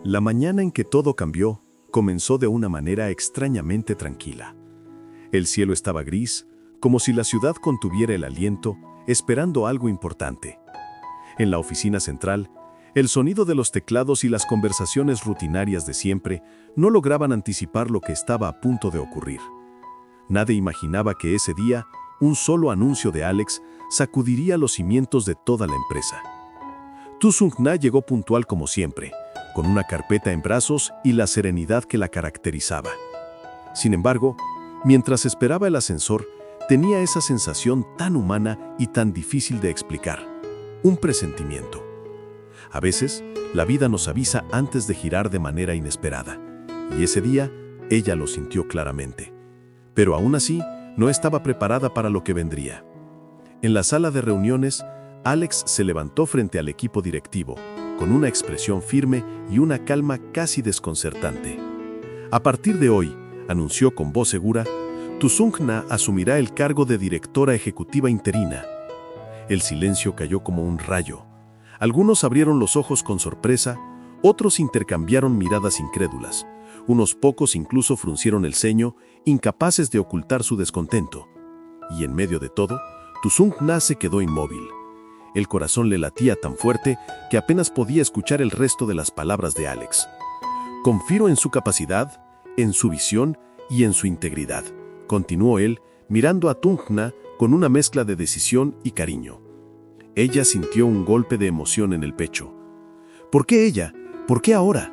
La mañana en que todo cambió comenzó de una manera extrañamente tranquila. El cielo estaba gris, como si la ciudad contuviera el aliento, esperando algo importante. En la oficina central, el sonido de los teclados y las conversaciones rutinarias de siempre no lograban anticipar lo que estaba a punto de ocurrir. Nadie imaginaba que ese día, un solo anuncio de Alex sacudiría los cimientos de toda la empresa. Tu Sung Na llegó puntual como siempre, con una carpeta en brazos y la serenidad que la caracterizaba. Sin embargo, mientras esperaba el ascensor, tenía esa sensación tan humana y tan difícil de explicar, un presentimiento. A veces, la vida nos avisa antes de girar de manera inesperada, y ese día ella lo sintió claramente. Pero aún así, no estaba preparada para lo que vendría. En la sala de reuniones, Alex se levantó frente al equipo directivo, con una expresión firme y una calma casi desconcertante. A partir de hoy, anunció con voz segura, Tu Sung Na asumirá el cargo de directora ejecutiva interina. El silencio cayó como un rayo. Algunos abrieron los ojos con sorpresa, otros intercambiaron miradas incrédulas. Unos pocos incluso fruncieron el ceño, incapaces de ocultar su descontento. Y en medio de todo, Tu Sung Na se quedó inmóvil. El corazón le latía tan fuerte que apenas podía escuchar el resto de las palabras de Alex. Confío en su capacidad, en su visión y en su integridad, continuó él, mirando a Tung Na con una mezcla de decisión y cariño. Ella sintió un golpe de emoción en el pecho. ¿Por qué ella? ¿Por qué ahora?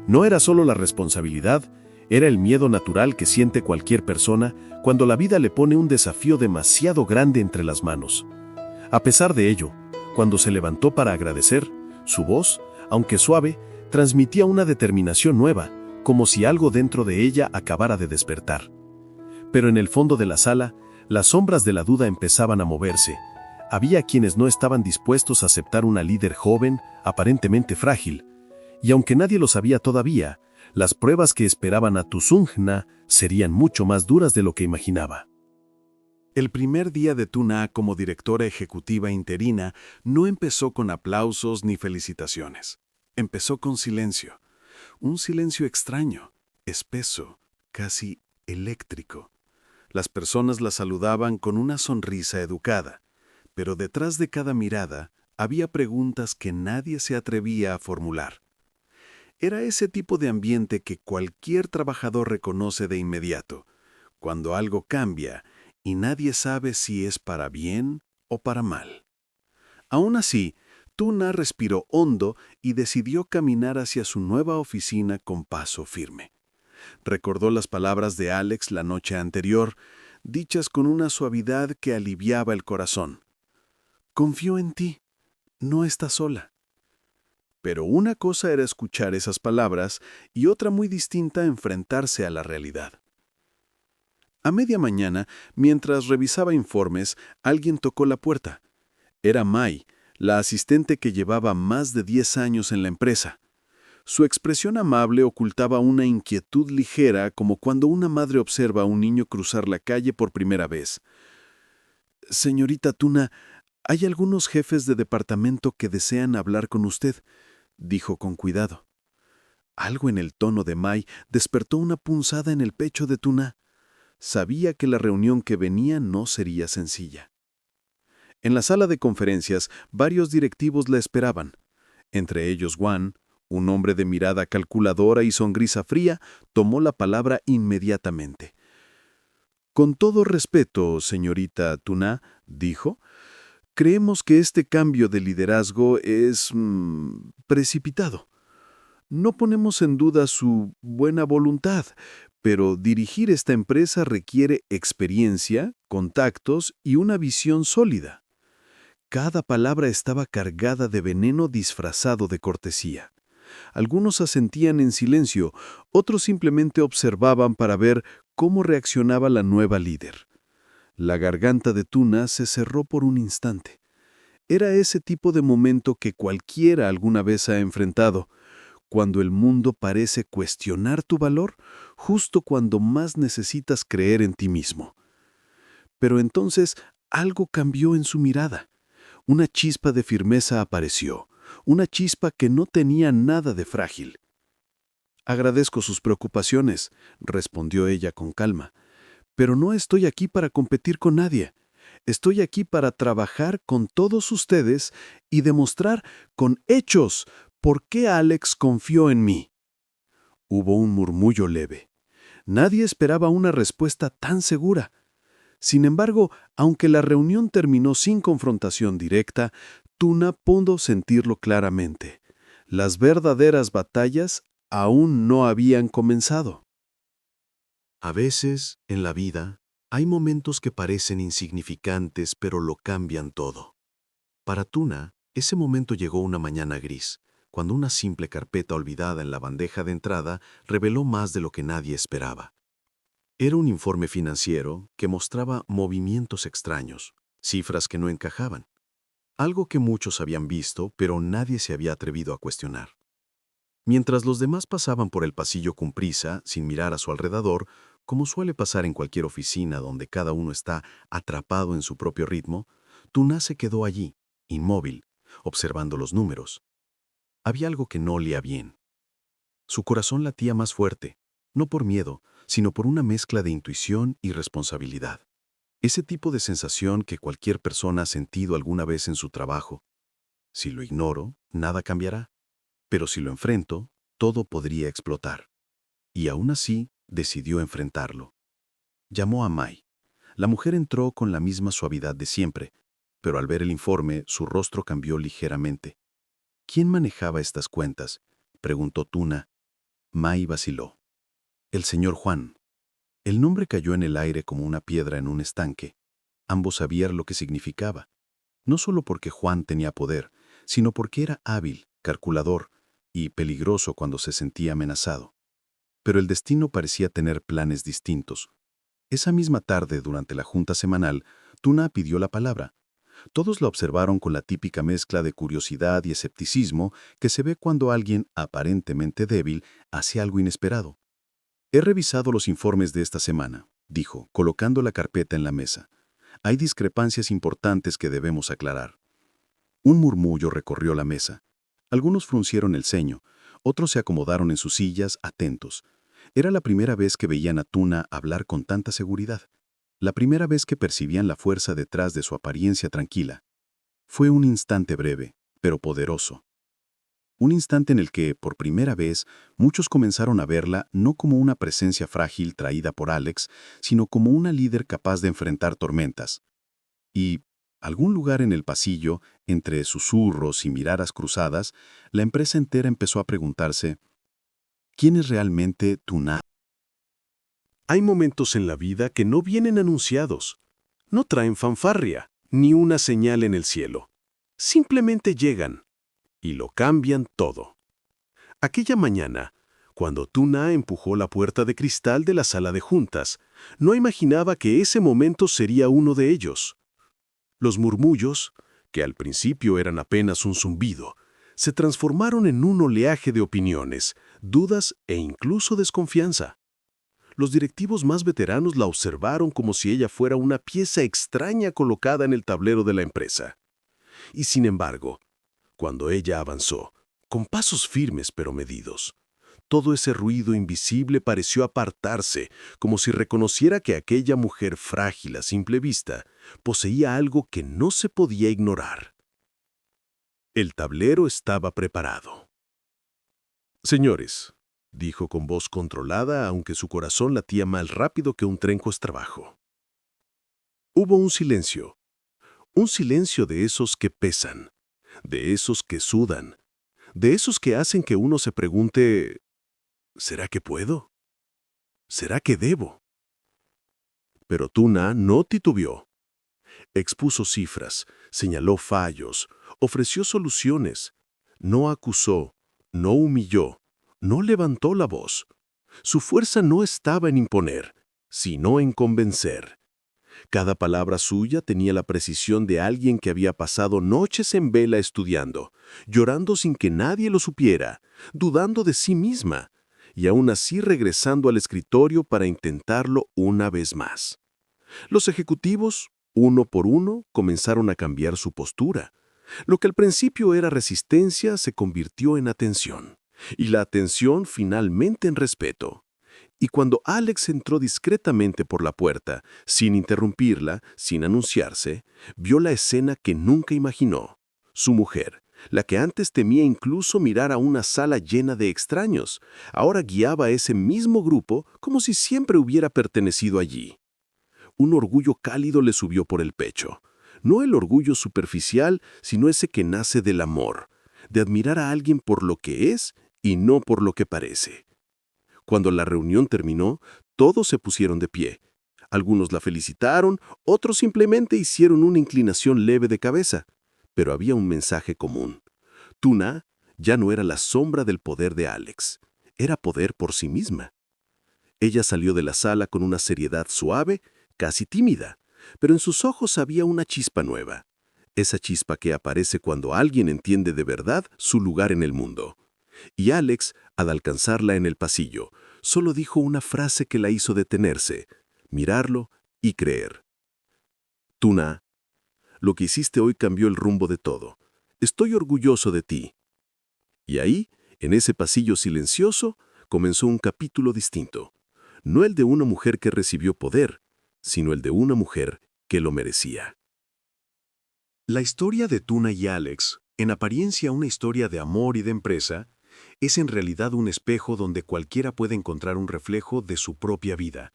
No era solo la responsabilidad, era el miedo natural que siente cualquier persona cuando la vida le pone un desafío demasiado grande entre las manos. A pesar de ello, cuando se levantó para agradecer, su voz, aunque suave, transmitía una determinación nueva, como si algo dentro de ella acabara de despertar. Pero en el fondo de la sala, las sombras de la duda empezaban a moverse. Había quienes no estaban dispuestos a aceptar una líder joven, aparentemente frágil. Y aunque nadie lo sabía todavía, las pruebas que esperaban a Tu Sung Na serían mucho más duras de lo que imaginaba. El primer día de Tu Na como directora ejecutiva interina no empezó con aplausos ni felicitaciones. Empezó con silencio. Un silencio extraño, espeso, casi eléctrico. Las personas la saludaban con una sonrisa educada, pero detrás de cada mirada había preguntas que nadie se atrevía a formular. Era ese tipo de ambiente que cualquier trabajador reconoce de inmediato, cuando algo cambia y nadie sabe si es para bien o para mal. Aún así, Tu Na respiró hondo y decidió caminar hacia su nueva oficina con paso firme. Recordó las palabras de Alex la noche anterior, dichas con una suavidad que aliviaba el corazón. Confío en ti, no estás sola. Pero una cosa era escuchar esas palabras y otra muy distinta enfrentarse a la realidad. A media mañana, mientras revisaba informes, alguien tocó la puerta. Era Mai, la asistente que llevaba más de 10 años en la empresa. Su expresión amable ocultaba una inquietud ligera como cuando una madre observa a un niño cruzar la calle por primera vez. «Señorita Tuna, hay algunos jefes de departamento que desean hablar con usted», dijo con cuidado. Algo en el tono de Mai despertó una punzada en el pecho de Tuna. Sabía que la reunión que venía no sería sencilla. En la sala de conferencias, varios directivos la esperaban. Entre ellos Wan, un hombre de mirada calculadora y sonrisa fría, tomó la palabra inmediatamente. «Con todo respeto, señorita Tuna», dijo, «creemos que este cambio de liderazgo es precipitado. No ponemos en duda su buena voluntad, pero dirigir esta empresa requiere experiencia, contactos y una visión sólida». Cada palabra estaba cargada de veneno disfrazado de cortesía. Algunos asentían en silencio, otros simplemente observaban para ver cómo reaccionaba la nueva líder. La garganta de Tuna se cerró por un instante. Era ese tipo de momento que cualquiera alguna vez ha enfrentado, cuando el mundo parece cuestionar tu valor, justo cuando más necesitas creer en ti mismo. Pero entonces algo cambió en su mirada. Una chispa de firmeza apareció, una chispa que no tenía nada de frágil. Agradezco sus preocupaciones, respondió ella con calma, pero no estoy aquí para competir con nadie. Estoy aquí para trabajar con todos ustedes y demostrar con hechos por qué Alex confió en mí. Hubo un murmullo leve. Nadie esperaba una respuesta tan segura. Sin embargo, aunque la reunión terminó sin confrontación directa, Tuna pudo sentirlo claramente. Las verdaderas batallas aún no habían comenzado. A veces, en la vida, hay momentos que parecen insignificantes pero lo cambian todo. Para Tuna, ese momento llegó una mañana gris, cuando una simple carpeta olvidada en la bandeja de entrada reveló más de lo que nadie esperaba. Era un informe financiero que mostraba movimientos extraños, cifras que no encajaban, algo que muchos habían visto pero nadie se había atrevido a cuestionar. Mientras los demás pasaban por el pasillo con prisa, sin mirar a su alrededor, como suele pasar en cualquier oficina donde cada uno está atrapado en su propio ritmo, Tuna se quedó allí, inmóvil, observando los números. Había algo que no olía bien. Su corazón latía más fuerte, no por miedo, sino por una mezcla de intuición y responsabilidad. Ese tipo de sensación que cualquier persona ha sentido alguna vez en su trabajo. Si lo ignoro, nada cambiará. Pero si lo enfrento, todo podría explotar. Y aún así, decidió enfrentarlo. Llamó a Mai. La mujer entró con la misma suavidad de siempre, pero al ver el informe, su rostro cambió ligeramente. ¿Quién manejaba estas cuentas?, preguntó Tuna. Mai vaciló. El señor Juan. El nombre cayó en el aire como una piedra en un estanque. Ambos sabían lo que significaba. No solo porque Juan tenía poder, sino porque era hábil, calculador y peligroso cuando se sentía amenazado. Pero el destino parecía tener planes distintos. Esa misma tarde, durante la junta semanal, Tuna pidió la palabra. Todos la observaron con la típica mezcla de curiosidad y escepticismo que se ve cuando alguien, aparentemente débil, hace algo inesperado. He revisado los informes de esta semana, dijo, colocando la carpeta en la mesa. Hay discrepancias importantes que debemos aclarar. Un murmullo recorrió la mesa. Algunos fruncieron el ceño, otros se acomodaron en sus sillas, atentos. Era la primera vez que veían a Tuna hablar con tanta seguridad. La primera vez que percibían la fuerza detrás de su apariencia tranquila. Fue un instante breve, pero poderoso. Un instante en el que, por primera vez, muchos comenzaron a verla no como una presencia frágil traída por Alex, sino como una líder capaz de enfrentar tormentas. Y, algún lugar en el pasillo, entre susurros y miradas cruzadas, la empresa entera empezó a preguntarse, ¿quién es realmente Tuna? Hay momentos en la vida que no vienen anunciados, no traen fanfarria, ni una señal en el cielo. Simplemente llegan y lo cambian todo. Aquella mañana, cuando Tuna empujó la puerta de cristal de la sala de juntas, no imaginaba que ese momento sería uno de ellos. Los murmullos, que al principio eran apenas un zumbido, se transformaron en un oleaje de opiniones, dudas e incluso desconfianza. Los directivos más veteranos la observaron como si ella fuera una pieza extraña colocada en el tablero de la empresa. Y sin embargo, cuando ella avanzó, con pasos firmes pero medidos, todo ese ruido invisible pareció apartarse, como si reconociera que aquella mujer frágil a simple vista poseía algo que no se podía ignorar. El tablero estaba preparado. Señores, dijo con voz controlada, aunque su corazón latía más rápido que un tren trabajo. Hubo un silencio de esos que pesan, de esos que sudan, de esos que hacen que uno se pregunte, ¿será que puedo? ¿Será que debo? Pero Tuna no titubeó. Expuso cifras, señaló fallos, ofreció soluciones. No acusó, no humilló, no levantó la voz. Su fuerza no estaba en imponer, sino en convencer. Cada palabra suya tenía la precisión de alguien que había pasado noches en vela estudiando, llorando sin que nadie lo supiera, dudando de sí misma, y aún así regresando al escritorio para intentarlo una vez más. Los ejecutivos, uno por uno, comenzaron a cambiar su postura. Lo que al principio era resistencia se convirtió en atención. y la atención finalmente en respeto. Y cuando Alex entró discretamente por la puerta, sin interrumpirla, sin anunciarse, vio la escena que nunca imaginó. Su mujer, la que antes temía incluso mirar a una sala llena de extraños, ahora guiaba a ese mismo grupo como si siempre hubiera pertenecido allí. Un orgullo cálido le subió por el pecho. No el orgullo superficial, sino ese que nace del amor, de admirar a alguien por lo que es y no por lo que parece. Cuando la reunión terminó, todos se pusieron de pie. Algunos la felicitaron, otros simplemente hicieron una inclinación leve de cabeza. Pero había un mensaje común. Tuna ya no era la sombra del poder de Alex, era poder por sí misma. Ella salió de la sala con una seriedad suave, casi tímida, pero en sus ojos había una chispa nueva. Esa chispa que aparece cuando alguien entiende de verdad su lugar en el mundo. Y Alex, al alcanzarla en el pasillo, solo dijo una frase que la hizo detenerse, mirarlo y creer. Tuna, lo que hiciste hoy cambió el rumbo de todo. Estoy orgulloso de ti. Y ahí, en ese pasillo silencioso, comenzó un capítulo distinto. No el de una mujer que recibió poder, sino el de una mujer que lo merecía. La historia de Tuna y Alex, en apariencia una historia de amor y de empresa, es en realidad un espejo donde cualquiera puede encontrar un reflejo de su propia vida.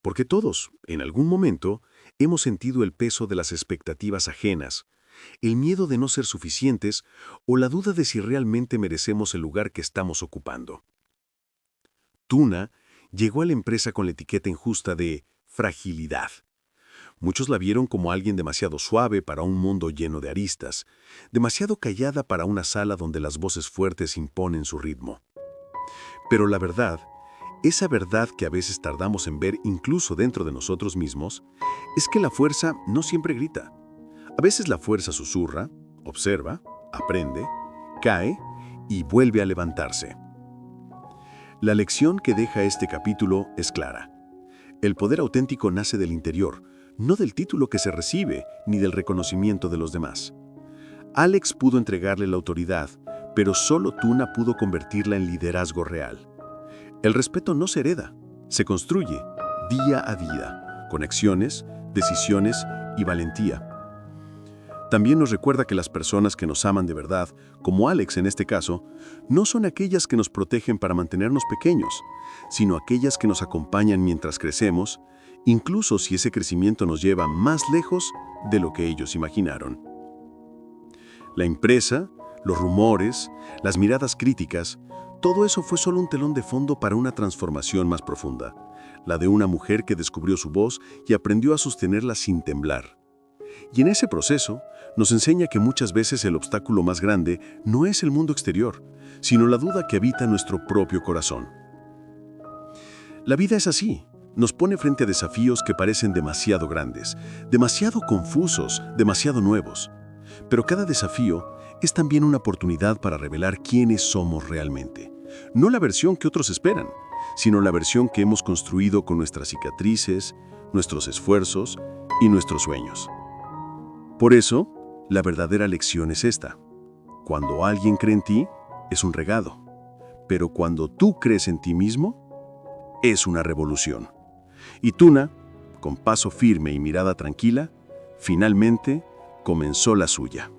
Porque todos, en algún momento, hemos sentido el peso de las expectativas ajenas, el miedo de no ser suficientes o la duda de si realmente merecemos el lugar que estamos ocupando. Tuna llegó a la empresa con la etiqueta injusta de fragilidad. Muchos la vieron como alguien demasiado suave para un mundo lleno de aristas, demasiado callada para una sala donde las voces fuertes imponen su ritmo. Pero la verdad, esa verdad que a veces tardamos en ver incluso dentro de nosotros mismos, es que la fuerza no siempre grita. A veces la fuerza susurra, observa, aprende, cae y vuelve a levantarse. La lección que deja este capítulo es clara. El poder auténtico nace del interior, no del título que se recibe ni del reconocimiento de los demás. Alex pudo entregarle la autoridad, pero solo Tuna pudo convertirla en liderazgo real. El respeto no se hereda, se construye día a día, con acciones, decisiones y valentía. También nos recuerda que las personas que nos aman de verdad, como Alex en este caso, no son aquellas que nos protegen para mantenernos pequeños, sino aquellas que nos acompañan mientras crecemos, incluso si ese crecimiento nos lleva más lejos de lo que ellos imaginaron. La empresa, los rumores, las miradas críticas, todo eso fue solo un telón de fondo para una transformación más profunda, la de una mujer que descubrió su voz y aprendió a sostenerla sin temblar. Y en ese proceso, nos enseña que muchas veces el obstáculo más grande no es el mundo exterior, sino la duda que habita nuestro propio corazón. La vida es así, nos pone frente a desafíos que parecen demasiado grandes, demasiado confusos, demasiado nuevos. Pero cada desafío es también una oportunidad para revelar quiénes somos realmente. No la versión que otros esperan, sino la versión que hemos construido con nuestras cicatrices, nuestros esfuerzos y nuestros sueños. Por eso, la verdadera lección es esta. Cuando alguien cree en ti, es un regalo. Pero cuando tú crees en ti mismo, es una revolución. Y Tuna, con paso firme y mirada tranquila, finalmente comenzó la suya.